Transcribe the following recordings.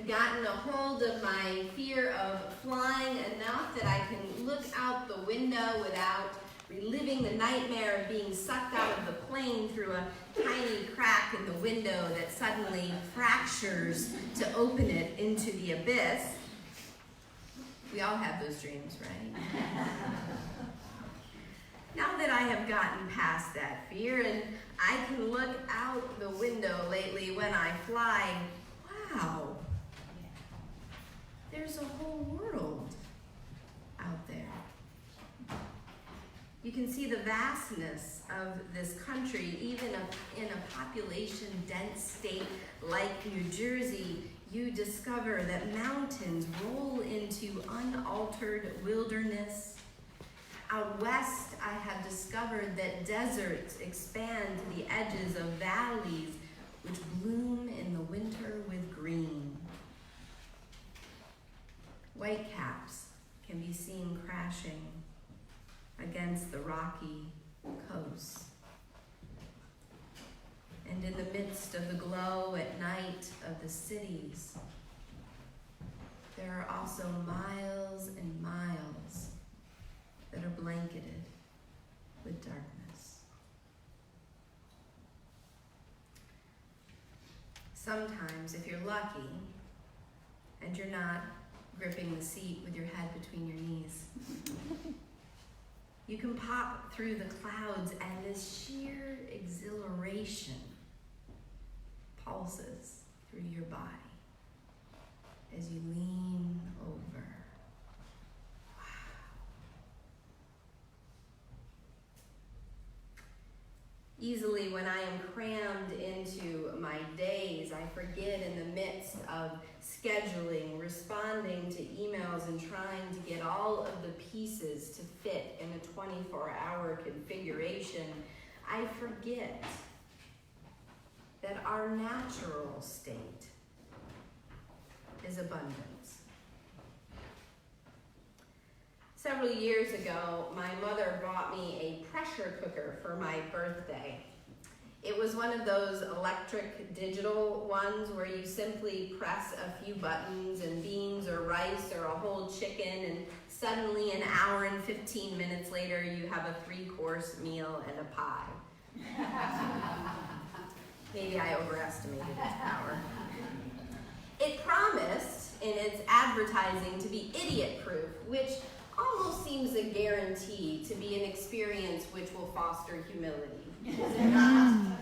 gotten a hold of my fear of flying enough that I can look out the window without reliving the nightmare of being sucked out of the plane through a tiny crack in the window that suddenly fractures to open it into the abyss. We all have those dreams, right? Now that I have gotten past that fear and I can look out the window lately when I fly, wow, there's a whole world out there. You can see the vastness of this country, even in a population-dense state like New Jersey. You discover that mountains roll into unaltered wilderness. Out west, I have discovered that deserts expand to the edges of valleys which bloom in the winter with green. Whitecaps can be seen crashing against the rocky coast. And in the midst of the glow at night of the cities, there are also miles and miles that are blanketed with darkness. Sometimes, if you're lucky and you're not gripping the seat with your head between your knees, you can pop through the clouds and this sheer exhilaration pulses through your body as you lean over. Easily, when I am crammed into my days, I forget in the midst of scheduling, responding to emails, and trying to get all of the pieces to fit in a 24-hour configuration. I forget that our natural state is abundance. Several years ago, my mother bought me a pressure cooker for my birthday. It was one of those electric digital ones where you simply press a few buttons and beans or rice or a whole chicken, and suddenly an hour and 15 minutes later you have a 3-course meal and a pie. Maybe I overestimated its power. It promised in its advertising to be idiot-proof, which almost seems a guarantee to be an experience which will foster humility. Is it not?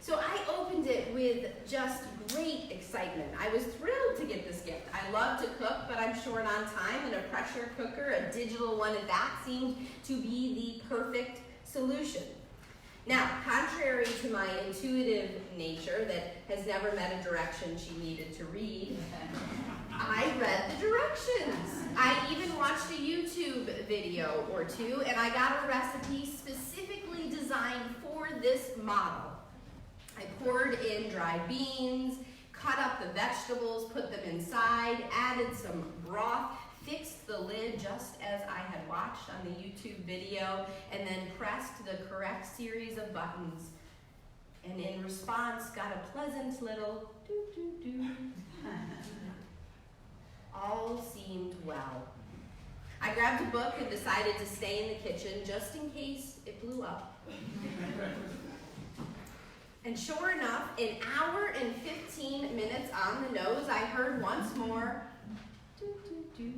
So I opened it with just great excitement. I was thrilled to get this gift. I love to cook, but I'm short on time, and a pressure cooker, a digital one at that, seemed to be the perfect solution. Now, contrary to my intuitive nature that has never met a direction she needed to read, I read the directions. I even watched a YouTube video or two, and I got a recipe specifically designed for this model. I poured in dry beans, cut up the vegetables, put them inside, added some broth, fixed the lid just as I had watched on the YouTube video, and then pressed the correct series of buttons. And in response, got a pleasant little doo-doo-doo. All seemed well. I grabbed a book and decided to stay in the kitchen just in case it blew up. And sure enough, an hour and 15 minutes on the nose, I heard once more, doo-doo-doo.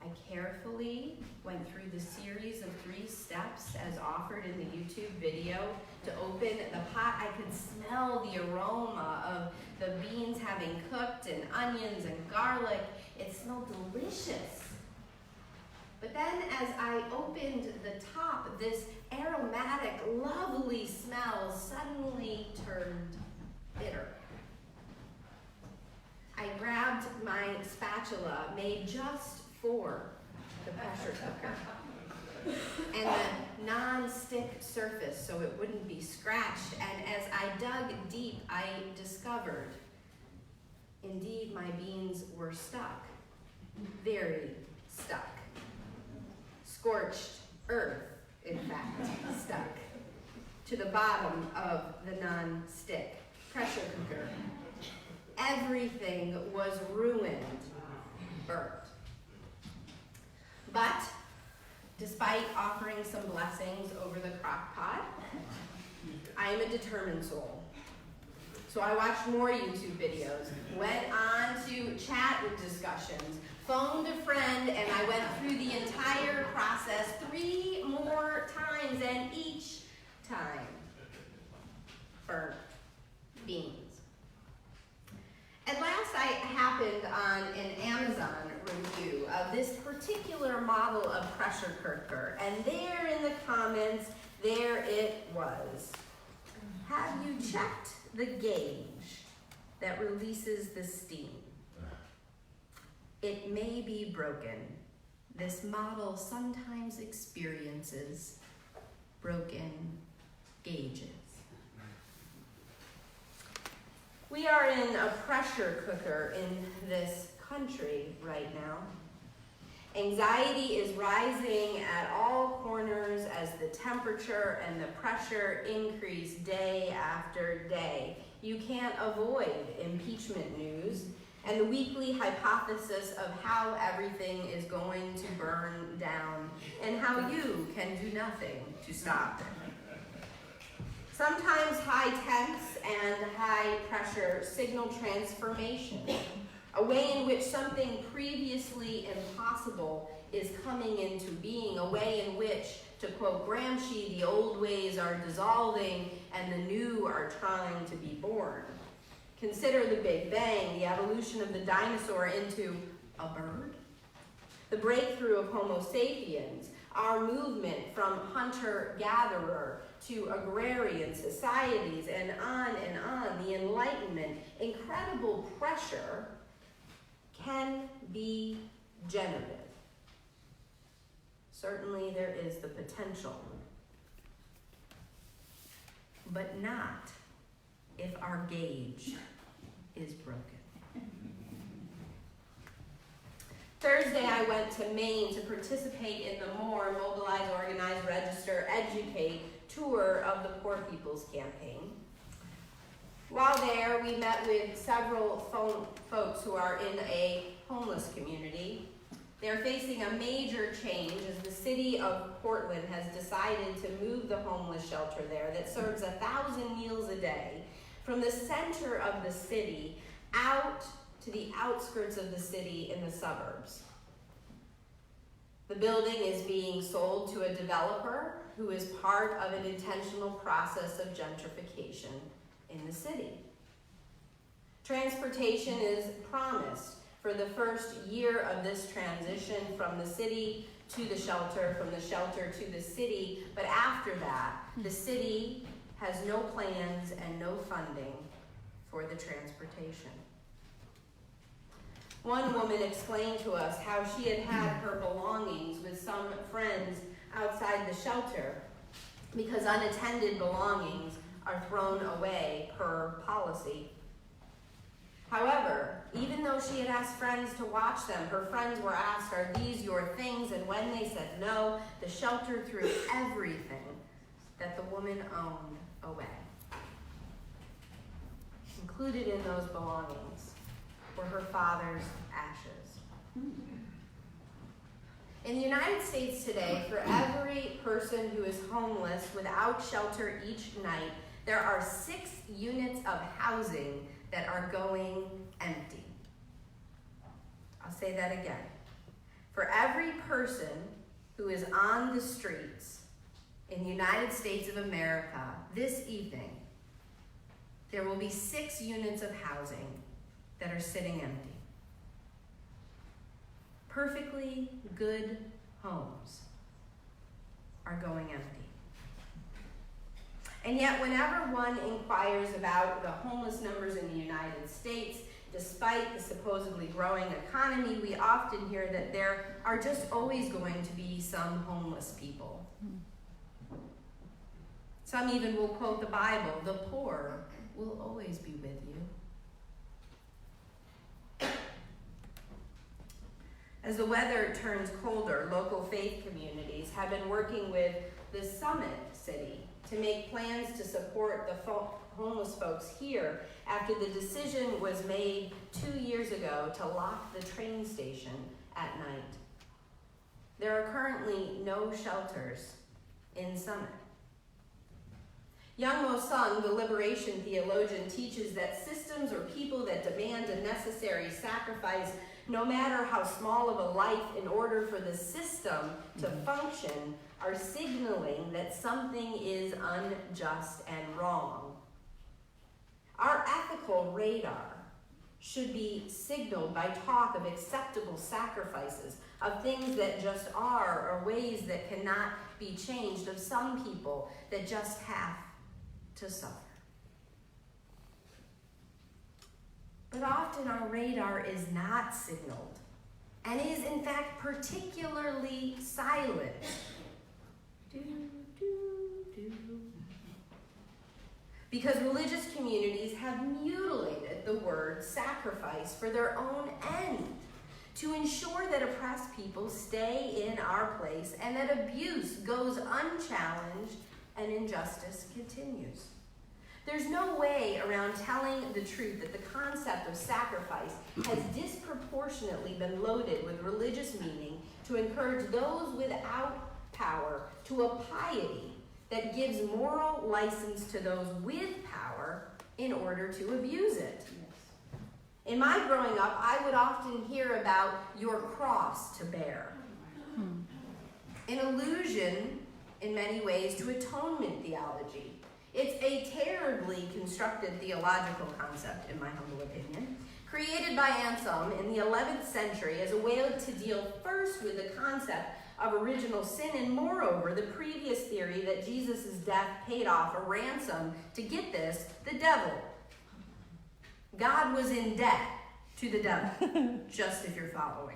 I carefully went through the series of 3 steps as offered in the YouTube video to open the pot. I could smell the aroma of the beans having cooked and onions and garlic. It smelled delicious. But then as I opened the top, this aromatic, lovely smell suddenly turned bitter. I grabbed my spatula, made just for the pressure cooker, and the non-stick surface so it wouldn't be scratched. And as I dug deep, I discovered, indeed, my beans were stuck, very stuck. Scorched earth, in fact, stuck to the bottom of the non-stick pressure cooker. everything was ruined, burnt. But despite offering some blessings over the crock pot, I am a determined soul. So I watched more YouTube videos, went on to chat with discussions, phoned a friend, and I went through the entire process 3 more times, and each time burnt beans. At last I happened on an Amazon review of this particular model of pressure cooker, and there in the comments, there it was. Have you checked the gauge that releases the steam? It may be broken. This model sometimes experiences broken gauges. We are in a pressure cooker in this country right now. Anxiety is rising at all corners as the temperature and the pressure increase day after day. You can't avoid impeachment news and the weekly hypothesis of how everything is going to burn down and how you can do nothing to stop it. Sometimes high temps and high pressure signal transformation, a way in which something previously impossible is coming into being, a way in which, to quote Gramsci, the old ways are dissolving and the new are trying to be born. Consider the Big Bang, the evolution of the dinosaur into a bird, the breakthrough of Homo sapiens, our movement from hunter-gatherer to agrarian societies, and on, the Enlightenment. Incredible pressure can be generative. Certainly there is the potential, but not if our gauge is broken. Thursday, I went to Maine to participate in the MORE, Mobilize, Organize, Register, Educate tour of the Poor People's Campaign. While there, we met with several folks who are in a homeless community. They're facing a major change as the city of Portland has decided to move the homeless shelter there that serves 1,000 meals a day from the center of the city out to the outskirts of the city in the suburbs. The building is being sold to a developer who is part of an intentional process of gentrification in the city. Transportation is promised for the first year of this transition from the city to the shelter, from the shelter to the city, but after that, the city has no plans and no funding for the transportation. One woman explained to us how she had had her belongings with some friends outside the shelter because unattended belongings are thrown away per policy. However, even though she had asked friends to watch them, her friends were asked, "Are these your things?" And when they said no, the shelter threw everything that the woman owned away. Included in those belongings were her father's ashes. In the United States today, for every person who is homeless without shelter each night, there are 6 units of housing that are going empty. I'll say that again. For every person who is on the streets in the United States of America this evening, there will be 6 units of housing that are sitting empty. Perfectly good homes are going empty. And yet, whenever one inquires about the homeless numbers in the United States, despite the supposedly growing economy, we often hear that there are just always going to be some homeless people. Some even will quote the Bible, "The poor will always be with you." As the weather turns colder, local faith communities have been working with the Summit City to make plans to support the homeless folks here after the decision was made 2 years ago to lock the train station at night. There are currently no shelters in Summit. Young Mo Sung, the liberation theologian, teaches that systems or people that demand a necessary sacrifice, no matter how small of a life, in order for the system to function, are signaling that something is unjust and wrong. Our ethical radar should be signaled by talk of acceptable sacrifices, of things that just are, or ways that cannot be changed, of some people that just have to suffer. But often our radar is not signaled, and is in fact particularly silent. Because religious communities have mutilated the word sacrifice for their own end, to ensure that oppressed people stay in our place and that abuse goes unchallenged and injustice continues. There's no way around telling the truth that the concept of sacrifice has disproportionately been loaded with religious meaning to encourage those without power to a piety that gives moral license to those with power in order to abuse it. In my growing up, I would often hear about your cross to bear. An allusion, in many ways, to atonement theology. It's a terribly constructed theological concept, in my humble opinion, created by Anselm in the 11th century as a way to deal first with the concept of original sin, and moreover, the previous theory that Jesus' death paid off a ransom to, get this, the devil. God was in debt to the devil, just if you're following.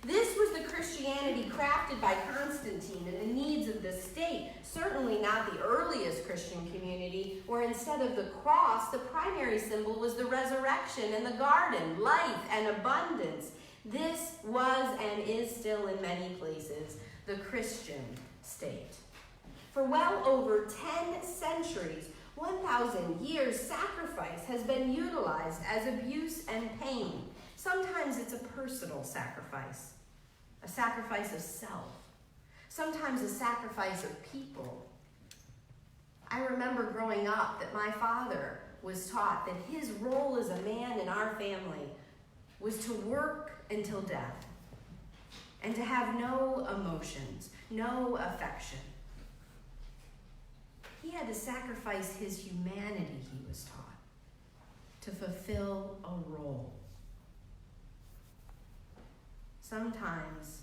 This was the Christianity crafted by Constantine and the needs of the state, certainly not the earliest Christian community, where instead of the cross, the primary symbol was the resurrection and the garden, life and abundance. This was and is still in many places the Christian state. For well over 10 centuries, 1,000 years, sacrifice has been utilized as abuse and pain. Sometimes it's a personal sacrifice, a sacrifice of self. Sometimes a sacrifice of people. I remember growing up that my father was taught that his role as a man in our family was to work until death and to have no emotions, no affection. He had to sacrifice his humanity, he was taught, to fulfill a role. Sometimes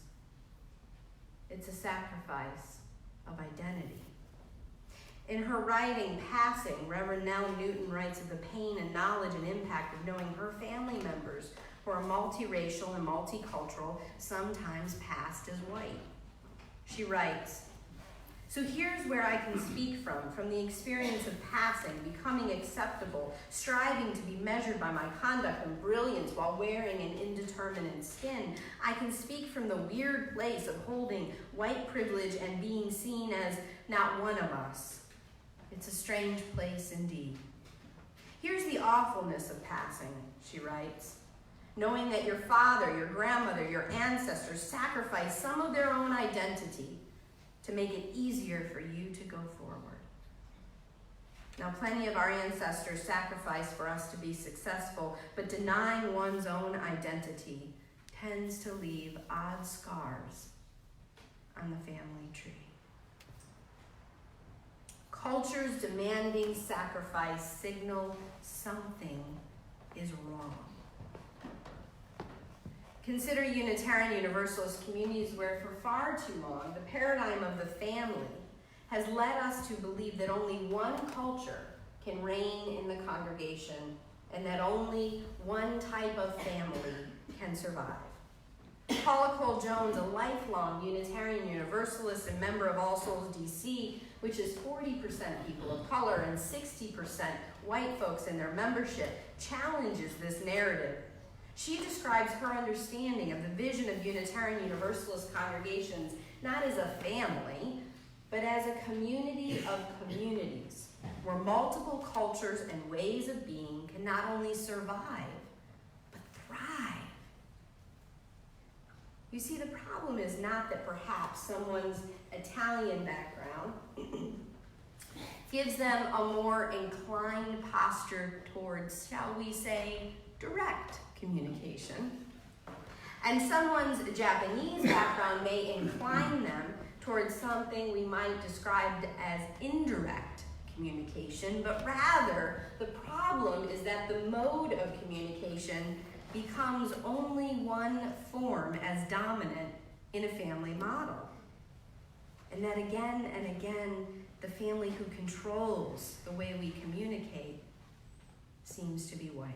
it's a sacrifice of identity. In her writing, Passing, Reverend Nell Newton writes of the pain and knowledge and impact of knowing her family members who are multiracial and multicultural, sometimes passed as white. She writes, "So here's where I can speak from the experience of passing, becoming acceptable, striving to be measured by my conduct and brilliance while wearing an indeterminate skin. I can speak from the weird place of holding white privilege and being seen as not one of us. It's a strange place indeed. Here's the awfulness of passing," she writes. "Knowing that your father, your grandmother, your ancestors sacrificed some of their own identity to make it easier for you to go forward. Now, plenty of our ancestors sacrificed for us to be successful, but denying one's own identity tends to leave odd scars on the family tree." Cultures demanding sacrifice signal something is wrong. Consider Unitarian Universalist communities where for far too long the paradigm of the family has led us to believe that only one culture can reign in the congregation and that only one type of family can survive. Paula Cole-Jones, a lifelong Unitarian Universalist and member of All Souls DC, which is 40% people of color and 60% white folks in their membership, challenges this narrative. She describes her understanding of the vision of Unitarian Universalist congregations not as a family, but as a community of communities, where multiple cultures and ways of being can not only survive, but thrive. You see, the problem is not that perhaps someone's Italian background gives them a more inclined posture towards, shall we say, direct communication. And someone's Japanese background may incline them towards something we might describe as indirect communication, but rather the problem is that the mode of communication becomes only one form as dominant in a family model. And that again and again, the family who controls the way we communicate seems to be white.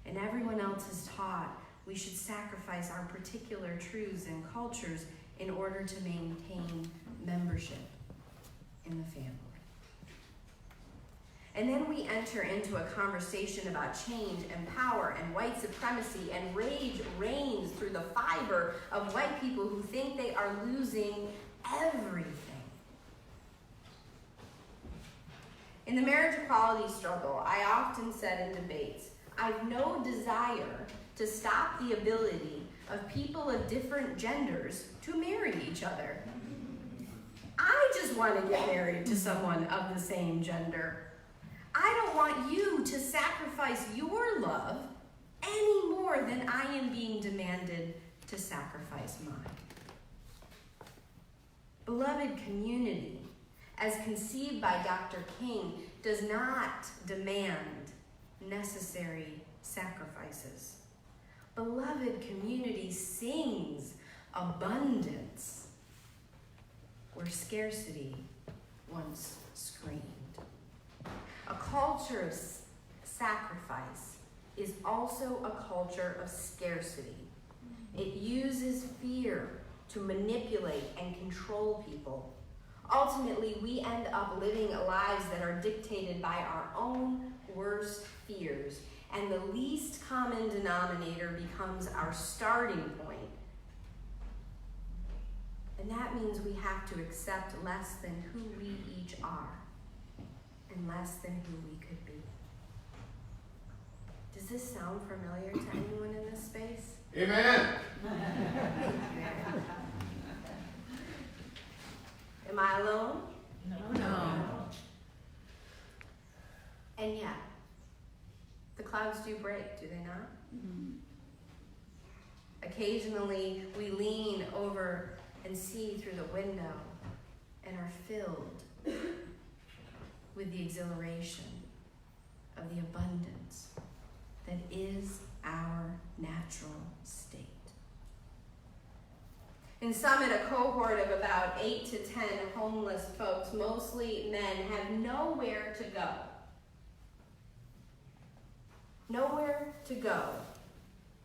And everyone else is taught we should sacrifice our particular truths and cultures in order to maintain membership in the family. And then we enter into a conversation about change and power and white supremacy, and rage reigns through the fiber of white people who think they are losing everything. In the marriage equality struggle, I often said in debates, I've no desire to stop the ability of people of different genders to marry each other. I just want to get married to someone of the same gender. I don't want you to sacrifice your love any more than I am being demanded to sacrifice mine. Beloved community, as conceived by Dr. King, does not demand necessary sacrifices. Beloved community sings abundance where scarcity once screamed. A culture of sacrifice is also a culture of scarcity. It uses fear to manipulate and control people. Ultimately, we end up living lives that are dictated by our own worst fears, and the least common denominator becomes our starting point. And that means we have to accept less than who we each are and less than who we could be. Does this sound familiar to anyone in this space? Amen. Am I alone? No. And yet, the clouds do break, do they not? Mm-hmm. Occasionally, we lean over and see through the window and are filled with the exhilaration of the abundance that is our natural state. In Summit, a cohort of about 8 to 10 homeless folks, mostly men, have nowhere to go. Nowhere to go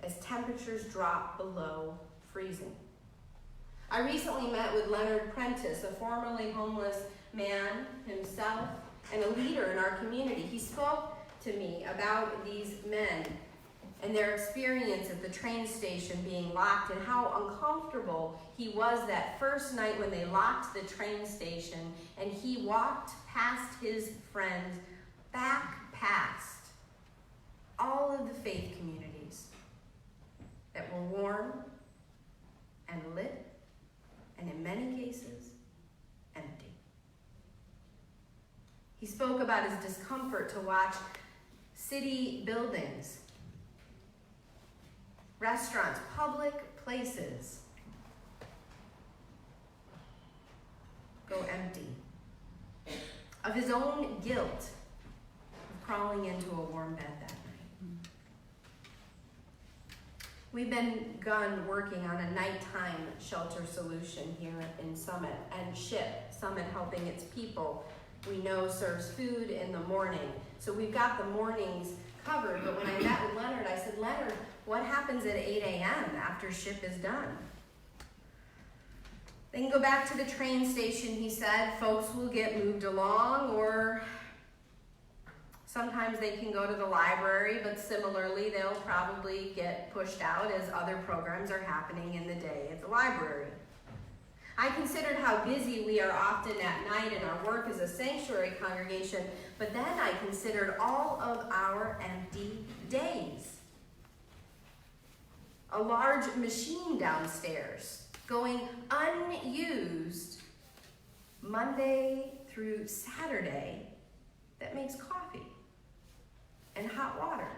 as temperatures drop below freezing. I recently met with Leonard Prentice, a formerly homeless man himself and a leader in our community. He spoke to me about these men and their experience at the train station being locked and how uncomfortable he was that first night when they locked the train station and he walked past his friends, back past all of the faith communities that were warm and lit and in many cases empty. He spoke about his discomfort to watch city buildings, restaurants, public places go empty, of his own guilt of crawling into a warm bed that night. We've begun working on a nighttime shelter solution here in Summit, and SHIP, Summit helping its people, we know serves food in the morning. So we've got the mornings covered, but when I met with Leonard, I said, Leonard, what happens at 8 a.m. after SHIP is done? They can go back to the train station, he said. Folks will get moved along, or sometimes they can go to the library, but similarly, they'll probably get pushed out as other programs are happening in the day at the library. I considered how busy we are often at night in our work as a sanctuary congregation, but then I considered all of our empty days. A large machine downstairs going unused Monday through Saturday that makes coffee and hot water.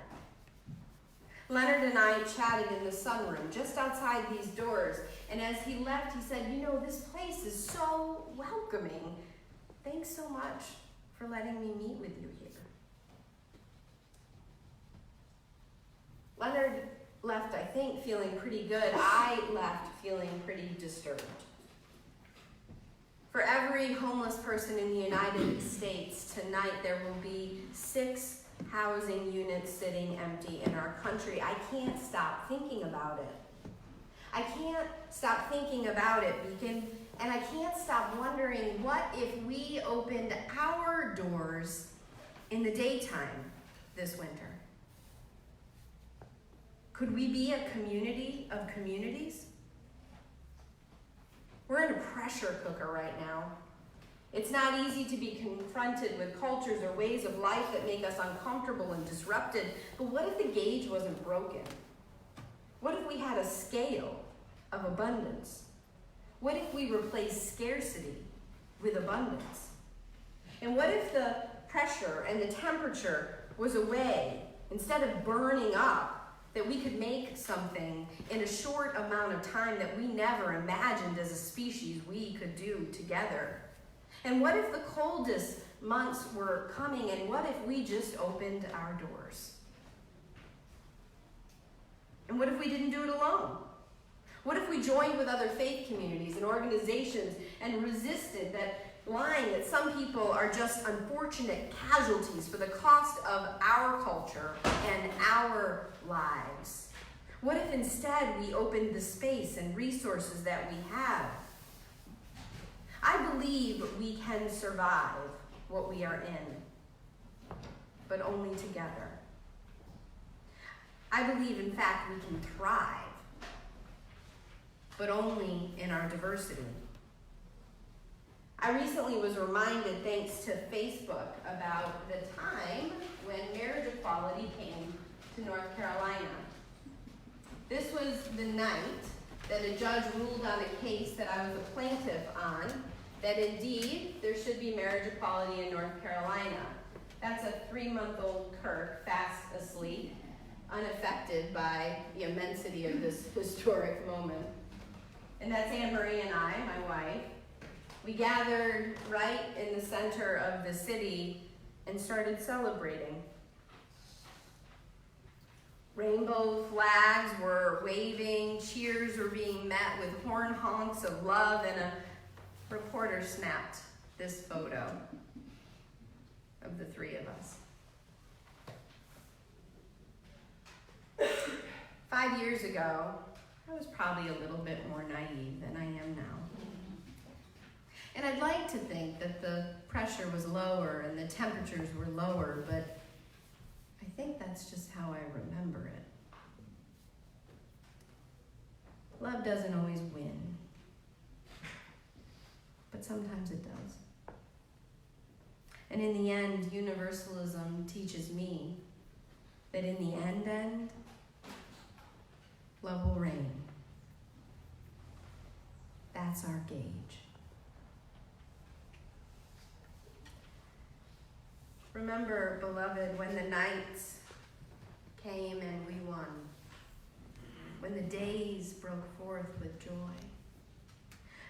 Leonard and I chatted in the sunroom just outside these doors, and as he left, he said, "You know, this place is so welcoming. Thanks so much for letting me meet with you here." Leonard left, I think, feeling pretty good. I left feeling pretty disturbed. For every homeless person in the United States tonight, there will be 6 housing units sitting empty in our country. I can't stop thinking about it. I can't stop thinking about it, Beacon, and I can't stop wondering, what if we opened our doors in the daytime this winter? Could we be a community of communities? We're in a pressure cooker right now. It's not easy to be confronted with cultures or ways of life that make us uncomfortable and disrupted, but what if the gauge wasn't broken? What if we had a scale of abundance? What if we replaced scarcity with abundance? And what if the pressure and the temperature was a way, instead of burning up, that we could make something in a short amount of time that we never imagined as a species we could do together? And what if the coldest months were coming, and what if we just opened our doors? And what if we didn't do it alone? What if we joined with other faith communities and organizations and resisted that line that some people are just unfortunate casualties for the cost of our culture and our lives? What if instead we opened the space and resources that we have? I believe we can survive what we are in, but only together. I believe, in fact, we can thrive, but only in our diversity. I recently was reminded, thanks to Facebook, about the time when marriage equality came to North Carolina. This was the night that a judge ruled on a case that I was a plaintiff on, that indeed there should be marriage equality in North Carolina. That's a 3-month-old Kirk, fast asleep, unaffected by the immensity of this historic moment. And that's Anne Marie and I, my wife. We gathered right in the center of the city and started celebrating. Rainbow flags were waving, cheers were being met with horn honks of love, and a reporter snapped this photo of the 3 of us. 5 years ago, I was probably a little bit more naive than I am now. And I'd like to think that the pressure was lower and the temperatures were lower, but I think that's just how I remember it. Love doesn't always win, but sometimes it does. And in the end, universalism teaches me that in the end, love will reign. That's our gauge. Remember, beloved, when the nights came and we won, when the days broke forth with joy.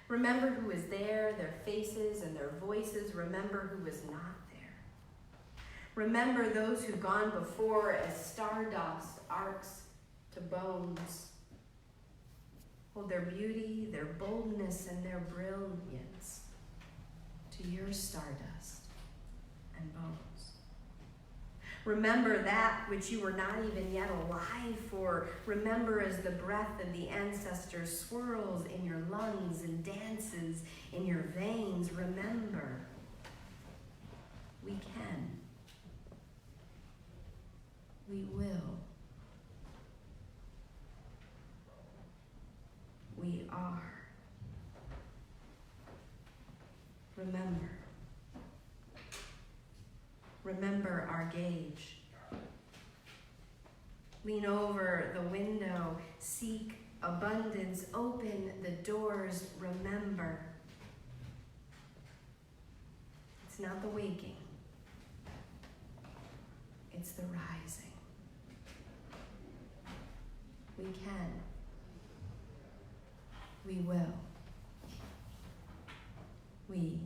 Remember who was there, their faces and their voices. Remember who was not there. Remember those who've gone before as stardust arcs to bones. Hold their beauty, their boldness, and their brilliance to your stardust and bones. Remember that which you were not even yet alive for. Remember as the breath of the ancestors swirls in your lungs and dances in your veins. Remember, we can. We will. We are. remember. Remember our gauge. Lean over the window, seek abundance, open the doors, remember. It's not the waking, it's the rising. We can. We will. We